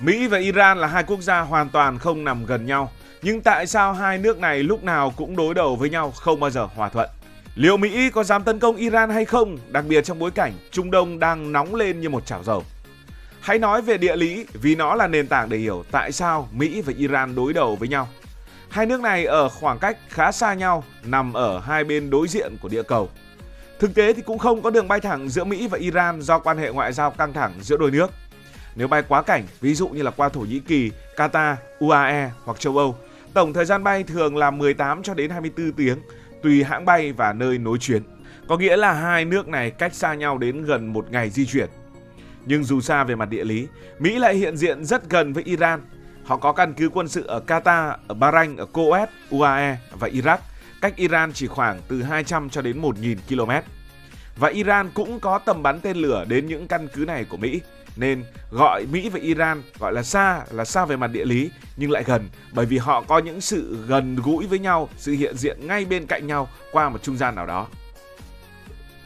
Mỹ và Iran là hai quốc gia hoàn toàn không nằm gần nhau. Nhưng tại sao hai nước này lúc nào cũng đối đầu với nhau, không bao giờ hòa thuận? Liệu Mỹ có dám tấn công Iran hay không, đặc biệt trong bối cảnh Trung Đông đang nóng lên như một chảo dầu? Hãy nói về địa lý vì nó là nền tảng để hiểu tại sao Mỹ và Iran đối đầu với nhau. Hai nước này ở khoảng cách khá xa nhau, nằm ở hai bên đối diện của địa cầu. Thực tế thì cũng không có đường bay thẳng giữa Mỹ và Iran do quan hệ ngoại giao căng thẳng giữa đôi nước. Nếu bay quá cảnh, ví dụ như là qua Thổ Nhĩ Kỳ, Qatar, UAE hoặc châu Âu, tổng thời gian bay thường là 18 cho đến 24 tiếng, tùy hãng bay và nơi nối chuyến. Có nghĩa là hai nước này cách xa nhau đến gần một ngày di chuyển. Nhưng dù xa về mặt địa lý, Mỹ lại hiện diện rất gần với Iran. Họ có căn cứ quân sự ở Qatar, ở Bahrain, ở Kuwait, UAE và Iraq, cách Iran chỉ khoảng từ 200 cho đến 1.000 km. Và Iran cũng có tầm bắn tên lửa đến những căn cứ này của Mỹ. Nên gọi Mỹ và Iran gọi là xa về mặt địa lý nhưng lại gần, bởi vì họ có những sự gần gũi với nhau, sự hiện diện ngay bên cạnh nhau qua một trung gian nào đó.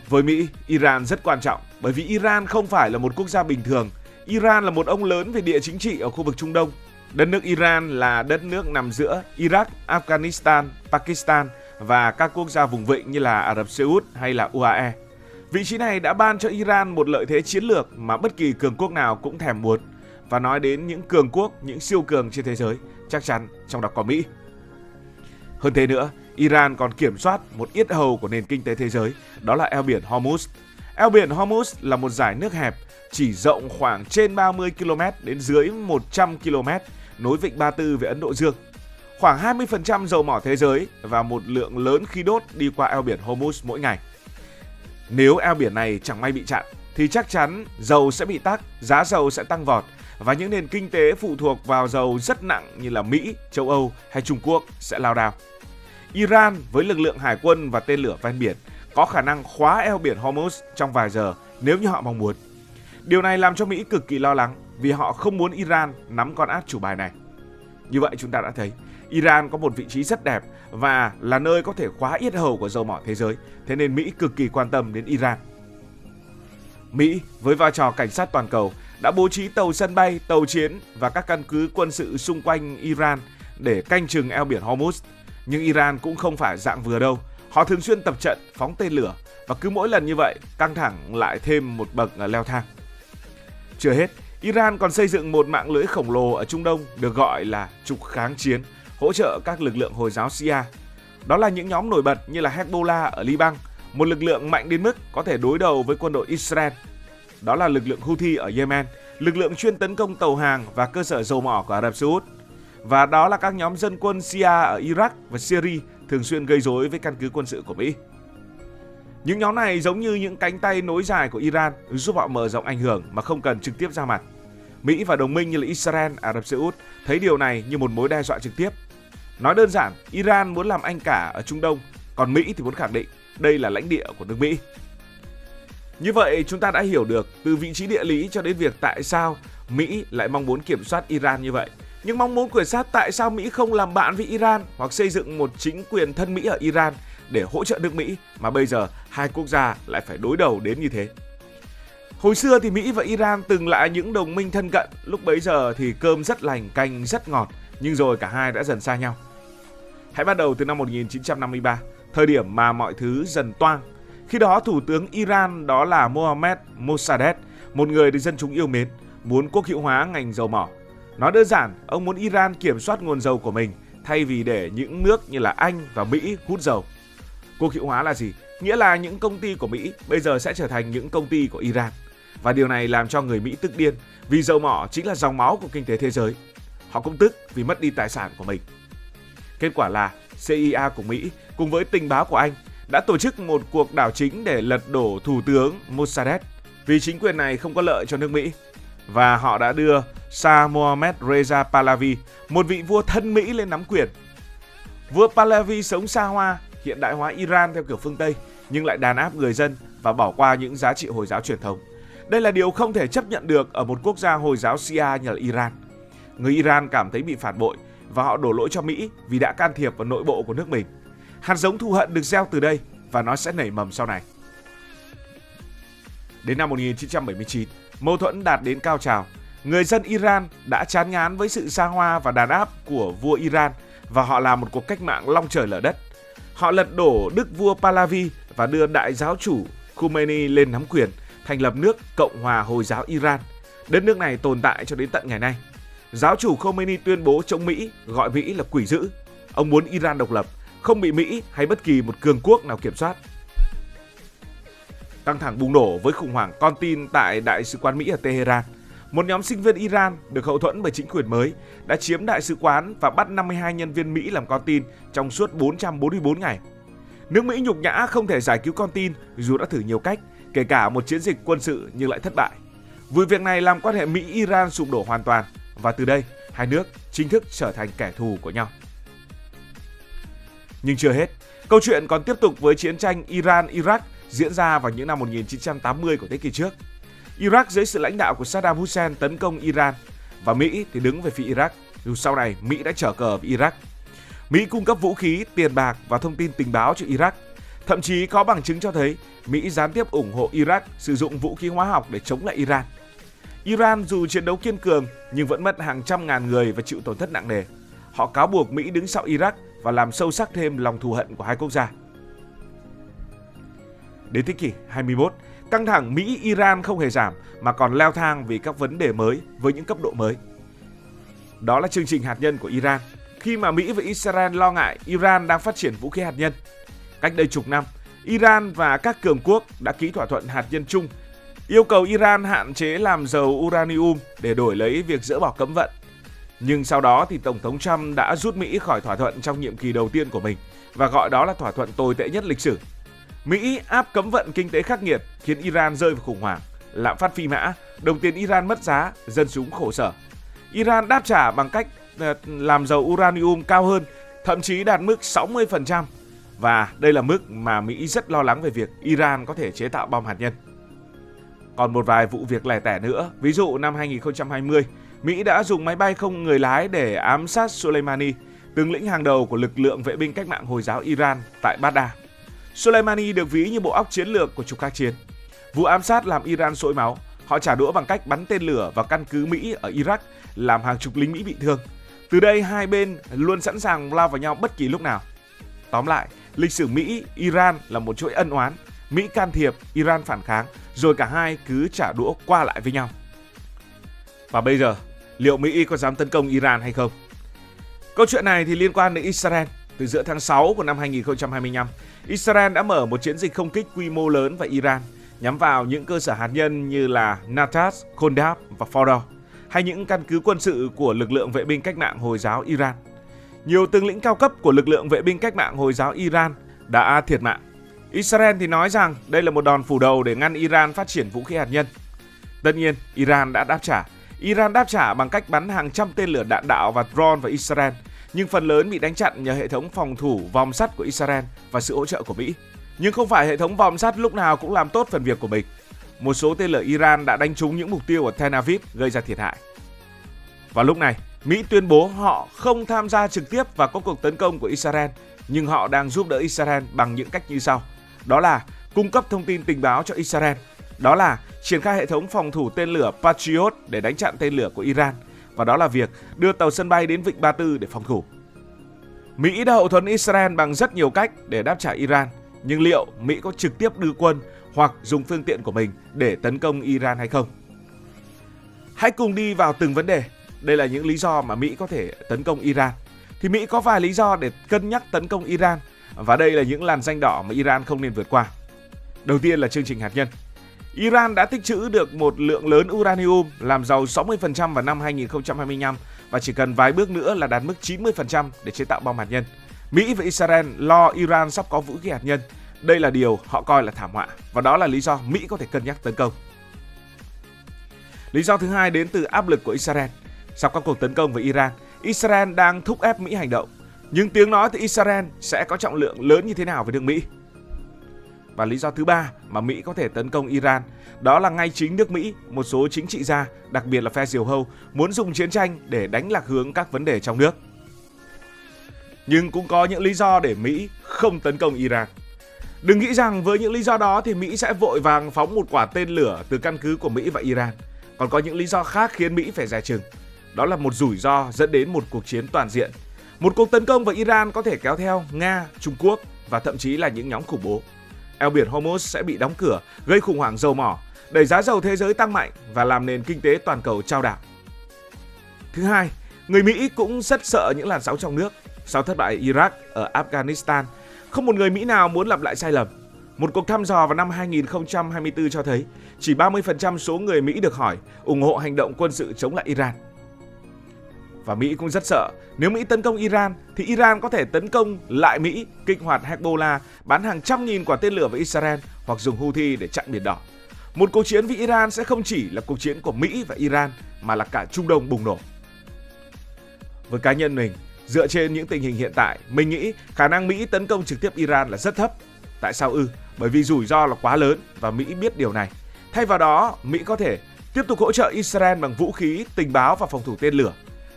Với Mỹ, Iran rất quan trọng bởi vì Iran không phải là một quốc gia bình thường. Iran là một ông lớn về địa chính trị ở khu vực Trung Đông. Đất nước Iran là đất nước nằm giữa Iraq, Afghanistan, Pakistan và các quốc gia vùng vịnh như là Ả Rập Xê Út hay là UAE. Vị trí này đã ban cho Iran một lợi thế chiến lược mà bất kỳ cường quốc nào cũng thèm muốn. Và nói đến những cường quốc, những siêu cường trên thế giới, chắc chắn trong đó có Mỹ. Hơn thế nữa, Iran còn kiểm soát một yết hầu của nền kinh tế thế giới, đó là eo biển Hormuz. Eo biển Hormuz là một dải nước hẹp, chỉ rộng khoảng trên 30 km đến dưới 100 km, nối vịnh Ba Tư với Ấn Độ Dương. Khoảng 20% dầu mỏ thế giới và một lượng lớn khí đốt đi qua eo biển Hormuz mỗi ngày. Nếu eo biển này chẳng may bị chặn, thì chắc chắn dầu sẽ bị tắc, giá dầu sẽ tăng vọt và những nền kinh tế phụ thuộc vào dầu rất nặng như là Mỹ, châu Âu hay Trung Quốc sẽ lao đao. Iran với lực lượng hải quân và tên lửa ven biển có khả năng khóa eo biển Hormuz trong vài giờ nếu như họ mong muốn. Điều này làm cho Mỹ cực kỳ lo lắng vì họ không muốn Iran nắm con át chủ bài này. Như vậy chúng ta đã thấy, Iran có một vị trí rất đẹp và là nơi có thể khóa yết hầu của dầu mỏ thế giới, thế nên Mỹ cực kỳ quan tâm đến Iran. Mỹ với vai trò cảnh sát toàn cầu đã bố trí tàu sân bay, tàu chiến và các căn cứ quân sự xung quanh Iran để canh chừng eo biển Hormuz. Nhưng Iran cũng không phải dạng vừa đâu, họ thường xuyên tập trận, phóng tên lửa và cứ mỗi lần như vậy căng thẳng lại thêm một bậc leo thang. Chưa hết, Iran còn xây dựng một mạng lưới khổng lồ ở Trung Đông được gọi là trục kháng chiến, hỗ trợ các lực lượng Hồi giáo Shia. Đó là những nhóm nổi bật như là Hezbollah ở Liban, một lực lượng mạnh đến mức có thể đối đầu với quân đội Israel. Đó là lực lượng Houthi ở Yemen, lực lượng chuyên tấn công tàu hàng và cơ sở dầu mỏ của Ả Rập Xê Út. Và đó là các nhóm dân quân Shia ở Iraq và Syria thường xuyên gây rối với căn cứ quân sự của Mỹ. Những nhóm này giống như những cánh tay nối dài của Iran giúp họ mở rộng ảnh hưởng mà không cần trực tiếp ra mặt. Mỹ và đồng minh như là Israel, Ả Rập Xê Út thấy điều này như một mối đe dọa trực tiếp. Nói đơn giản, Iran muốn làm anh cả ở Trung Đông, còn Mỹ thì muốn khẳng định đây là lãnh địa của nước Mỹ. Như vậy chúng ta đã hiểu được từ vị trí địa lý cho đến việc tại sao Mỹ lại mong muốn kiểm soát Iran như vậy. Nhưng mong muốn của sát tại sao Mỹ không làm bạn với Iran hoặc xây dựng một chính quyền thân Mỹ ở Iran để hỗ trợ nước Mỹ mà bây giờ hai quốc gia lại phải đối đầu đến như thế. Hồi xưa thì Mỹ và Iran từng là những đồng minh thân cận, lúc bấy giờ thì cơm rất lành, canh rất ngọt, nhưng rồi cả hai đã dần xa nhau. Hãy bắt đầu từ năm 1953, thời điểm mà mọi thứ dần toang. Khi đó Thủ tướng Iran đó là Mohammad Mossadegh, một người được dân chúng yêu mến, muốn quốc hữu hóa ngành dầu mỏ. Nói đơn giản, ông muốn Iran kiểm soát nguồn dầu của mình thay vì để những nước như là Anh và Mỹ hút dầu. Quốc hữu hóa là gì? Nghĩa là những công ty của Mỹ bây giờ sẽ trở thành những công ty của Iran. Và điều này làm cho người Mỹ tức điên vì dầu mỏ chính là dòng máu của kinh tế thế giới. Họ cũng tức vì mất đi tài sản của mình. Kết quả là CIA của Mỹ cùng với tình báo của Anh đã tổ chức một cuộc đảo chính để lật đổ Thủ tướng Mossadegh vì chính quyền này không có lợi cho nước Mỹ. Và họ đã đưa Shah Mohammad Reza Pahlavi, một vị vua thân Mỹ lên nắm quyền. Vua Pahlavi sống xa hoa, hiện đại hóa Iran theo kiểu phương Tây nhưng lại đàn áp người dân và bỏ qua những giá trị Hồi giáo truyền thống. Đây là điều không thể chấp nhận được ở một quốc gia Hồi giáo Shia như là Iran. Người Iran cảm thấy bị phản bội và họ đổ lỗi cho Mỹ vì đã can thiệp vào nội bộ của nước mình. Hạt giống thù hận được gieo từ đây và nó sẽ nảy mầm sau này. Đến năm 1979, mâu thuẫn đạt đến cao trào. Người dân Iran đã chán ngán với sự xa hoa và đàn áp của vua Iran và họ làm một cuộc cách mạng long trời lở đất. Họ lật đổ đức vua Pahlavi và đưa đại giáo chủ Khomeini lên nắm quyền, thành lập nước Cộng hòa Hồi giáo Iran. Đất nước này tồn tại cho đến tận ngày nay. Giáo chủ Khomeini tuyên bố chống Mỹ, gọi Mỹ là quỷ dữ. Ông muốn Iran độc lập, không bị Mỹ hay bất kỳ một cường quốc nào kiểm soát. Căng thẳng bùng nổ với khủng hoảng con tin tại Đại sứ quán Mỹ ở Tehran. Một nhóm sinh viên Iran được hậu thuẫn bởi chính quyền mới đã chiếm đại sứ quán và bắt 52 nhân viên Mỹ làm con tin trong suốt 444 ngày. Nước Mỹ nhục nhã không thể giải cứu con tin dù đã thử nhiều cách, kể cả một chiến dịch quân sự nhưng lại thất bại. Vụ việc này làm quan hệ Mỹ-Iran sụp đổ hoàn toàn và từ đây hai nước chính thức trở thành kẻ thù của nhau. Nhưng chưa hết, câu chuyện còn tiếp tục với chiến tranh Iran-Iraq diễn ra vào những năm 1980 của thế kỷ trước. Iraq dưới sự lãnh đạo của Saddam Hussein tấn công Iran và Mỹ thì đứng về phía Iraq, dù sau này Mỹ đã trở cờ với Iraq. Mỹ cung cấp vũ khí, tiền bạc và thông tin tình báo cho Iraq. Thậm chí có bằng chứng cho thấy Mỹ gián tiếp ủng hộ Iraq sử dụng vũ khí hóa học để chống lại Iran. Iran dù chiến đấu kiên cường nhưng vẫn mất hàng trăm ngàn người và chịu tổn thất nặng nề. Họ cáo buộc Mỹ đứng sau Iraq và làm sâu sắc thêm lòng thù hận của hai quốc gia. Đến thế kỷ 21, căng thẳng Mỹ-Iran không hề giảm mà còn leo thang vì các vấn đề mới với những cấp độ mới. Đó là chương trình hạt nhân của Iran. Khi mà Mỹ và Israel lo ngại Iran đang phát triển vũ khí hạt nhân, cách đây chục năm, Iran và các cường quốc đã ký thỏa thuận hạt nhân chung, yêu cầu Iran hạn chế làm dầu uranium để đổi lấy việc dỡ bỏ cấm vận. Nhưng sau đó thì Tổng thống Trump đã rút Mỹ khỏi thỏa thuận trong nhiệm kỳ đầu tiên của mình và gọi đó là thỏa thuận tồi tệ nhất lịch sử. Mỹ áp cấm vận kinh tế khắc nghiệt khiến Iran rơi vào khủng hoảng, lạm phát phi mã, đồng tiền Iran mất giá, dân chúng khổ sở. Iran đáp trả bằng cách làm dầu uranium cao hơn, thậm chí đạt mức 60%. Và đây là mức mà Mỹ rất lo lắng về việc Iran có thể chế tạo bom hạt nhân. Còn một vài vụ việc lẻ tẻ nữa, ví dụ năm 2020, Mỹ đã dùng máy bay không người lái để ám sát Soleimani, tướng lĩnh hàng đầu của lực lượng vệ binh cách mạng Hồi giáo Iran tại Baghdad. Soleimani được ví như bộ óc chiến lược của trục kháng chiến. Vụ ám sát làm Iran sôi máu. Họ trả đũa bằng cách bắn tên lửa vào căn cứ Mỹ ở Iraq, làm hàng chục lính Mỹ bị thương. Từ đây hai bên luôn sẵn sàng lao vào nhau bất kỳ lúc nào. Tóm lại, lịch sử Mỹ-Iran là một chuỗi ân oán. Mỹ can thiệp, Iran phản kháng, rồi cả hai cứ trả đũa qua lại với nhau. Và bây giờ, liệu Mỹ có dám tấn công Iran hay không? Câu chuyện này thì liên quan đến Israel. Từ giữa tháng 6 của năm 2025, Israel đã mở một chiến dịch không kích quy mô lớn vào Iran, nhắm vào những cơ sở hạt nhân như là Natanz, Kondab và Fordow, hay những căn cứ quân sự của lực lượng vệ binh cách mạng Hồi giáo Iran. Nhiều tướng lĩnh cao cấp của lực lượng vệ binh cách mạng Hồi giáo Iran đã thiệt mạng. Israel thì nói rằng đây là một đòn phủ đầu để ngăn Iran phát triển vũ khí hạt nhân. Tất nhiên, Iran đã đáp trả. Iran đáp trả bằng cách bắn hàng trăm tên lửa đạn đạo và drone vào Israel, nhưng phần lớn bị đánh chặn nhờ hệ thống phòng thủ vòm sắt của Israel và sự hỗ trợ của Mỹ. Nhưng không phải hệ thống vòm sắt lúc nào cũng làm tốt phần việc của mình. Một số tên lửa Iran đã đánh trúng những mục tiêu ở Tel Aviv gây ra thiệt hại. Vào lúc này, Mỹ tuyên bố họ không tham gia trực tiếp vào các cuộc tấn công của Israel, nhưng họ đang giúp đỡ Israel bằng những cách như sau. Đó là cung cấp thông tin tình báo cho Israel. Đó là triển khai hệ thống phòng thủ tên lửa Patriot để đánh chặn tên lửa của Iran. Và đó là việc đưa tàu sân bay đến Vịnh Ba Tư để phòng thủ. Mỹ đã hậu thuẫn Israel bằng rất nhiều cách để đáp trả Iran. Nhưng liệu Mỹ có trực tiếp đưa quân hoặc dùng phương tiện của mình để tấn công Iran hay không? Hãy cùng đi vào từng vấn đề. Đây là những lý do mà Mỹ có thể tấn công Iran. Thì Mỹ có vài lý do để cân nhắc tấn công Iran. Và đây là những làn ranh đỏ mà Iran không nên vượt qua. Đầu tiên là chương trình hạt nhân. Iran đã tích trữ được một lượng lớn uranium làm giàu 60% vào năm 2025 và chỉ cần vài bước nữa là đạt mức 90% để chế tạo bom hạt nhân. Mỹ và Israel lo Iran sắp có vũ khí hạt nhân. Đây là điều họ coi là thảm họa và đó là lý do Mỹ có thể cân nhắc tấn công. Lý do thứ hai đến từ áp lực của Israel. Sau các cuộc tấn công với Iran, Israel đang thúc ép Mỹ hành động. Nhưng tiếng nói từ Israel sẽ có trọng lượng lớn như thế nào với nước Mỹ? Và lý do thứ ba mà Mỹ có thể tấn công Iran, đó là ngay chính nước Mỹ, một số chính trị gia, đặc biệt là phe diều hâu, muốn dùng chiến tranh để đánh lạc hướng các vấn đề trong nước. Nhưng cũng có những lý do để Mỹ không tấn công Iran. Đừng nghĩ rằng với những lý do đó thì Mỹ sẽ vội vàng phóng một quả tên lửa từ căn cứ của Mỹ và Iran. Còn có những lý do khác khiến Mỹ phải dè chừng. Đó là một rủi ro dẫn đến một cuộc chiến toàn diện. Một cuộc tấn công vào Iran có thể kéo theo Nga, Trung Quốc và thậm chí là những nhóm khủng bố. Eo biển Hormuz sẽ bị đóng cửa, gây khủng hoảng dầu mỏ, đẩy giá dầu thế giới tăng mạnh và làm nền kinh tế toàn cầu chao đảo. Thứ hai, người Mỹ cũng rất sợ những làn sóng trong nước. Sau thất bại Iraq ở Afghanistan, không một người Mỹ nào muốn lặp lại sai lầm. Một cuộc thăm dò vào năm 2024 cho thấy chỉ 30% số người Mỹ được hỏi ủng hộ hành động quân sự chống lại Iran. Và Mỹ cũng rất sợ nếu Mỹ tấn công Iran thì Iran có thể tấn công lại Mỹ, kích hoạt Hezbollah, bắn hàng trăm nghìn quả tên lửa vào Israel hoặc dùng Houthi để chặn Biển Đỏ. Một cuộc chiến với Iran sẽ không chỉ là cuộc chiến của Mỹ và Iran mà là cả Trung Đông bùng nổ. Với cá nhân mình, dựa trên những tình hình hiện tại, mình nghĩ khả năng Mỹ tấn công trực tiếp Iran là rất thấp. Tại sao ư? Bởi vì rủi ro là quá lớn và Mỹ biết điều này. Thay vào đó, Mỹ có thể tiếp tục hỗ trợ Israel bằng vũ khí, tình báo và phòng thủ tên lửa,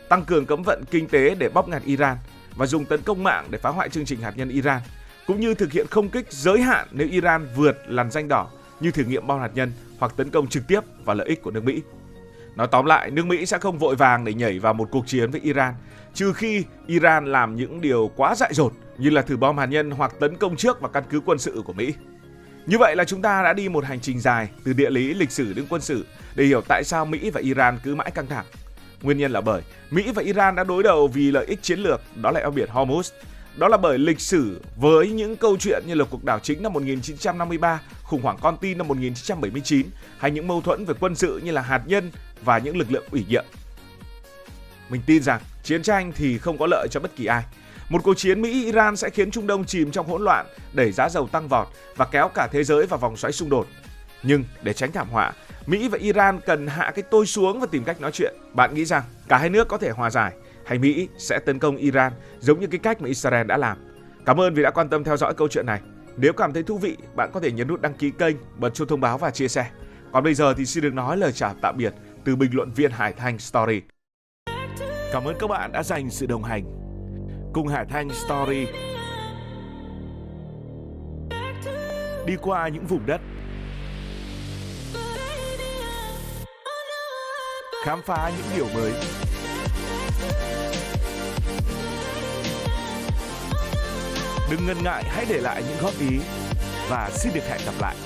tăng cường cấm vận kinh tế để bóp nghẹt Iran và dùng tấn công mạng để phá hoại chương trình hạt nhân Iran, cũng như thực hiện không kích giới hạn nếu Iran vượt làn ranh đỏ như thử nghiệm bom hạt nhân hoặc tấn công trực tiếp vào lợi ích của nước Mỹ. Nói tóm lại, nước Mỹ sẽ không vội vàng để nhảy vào một cuộc chiến với Iran, trừ khi Iran làm những điều quá dại dột như là thử bom hạt nhân hoặc tấn công trước vào căn cứ quân sự của Mỹ. Như vậy là chúng ta đã đi một hành trình dài từ địa lý, lịch sử đến quân sự để hiểu tại sao Mỹ và Iran cứ mãi căng thẳng. Nguyên nhân là bởi Mỹ và Iran đã đối đầu vì lợi ích chiến lược, đó là eo biển Hormuz. Đó là bởi lịch sử với những câu chuyện như là cuộc đảo chính năm 1953, khủng hoảng con tin năm 1979 hay những mâu thuẫn về quân sự như là hạt nhân và những lực lượng ủy nhiệm. Mình tin rằng chiến tranh thì không có lợi cho bất kỳ ai. Một cuộc chiến Mỹ-Iran sẽ khiến Trung Đông chìm trong hỗn loạn, đẩy giá dầu tăng vọt và kéo cả thế giới vào vòng xoáy xung đột. Nhưng để tránh thảm họa, Mỹ và Iran cần hạ cái tôi xuống và tìm cách nói chuyện. Bạn nghĩ rằng cả hai nước có thể hòa giải hay Mỹ sẽ tấn công Iran giống như cái cách mà Israel đã làm? Cảm ơn vì đã quan tâm theo dõi câu chuyện này. Nếu cảm thấy thú vị, bạn có thể nhấn nút đăng ký kênh, bật chuông thông báo và chia sẻ. Còn bây giờ thì xin được nói lời chào tạm biệt từ bình luận viên Hải Thanh Story. Cảm ơn các bạn đã dành sự đồng hành cùng Hải Thanh Story đi qua những vùng đất, khám phá những điều mới. Đừng ngần ngại, hãy để lại những góp ý và xin được hẹn gặp lại.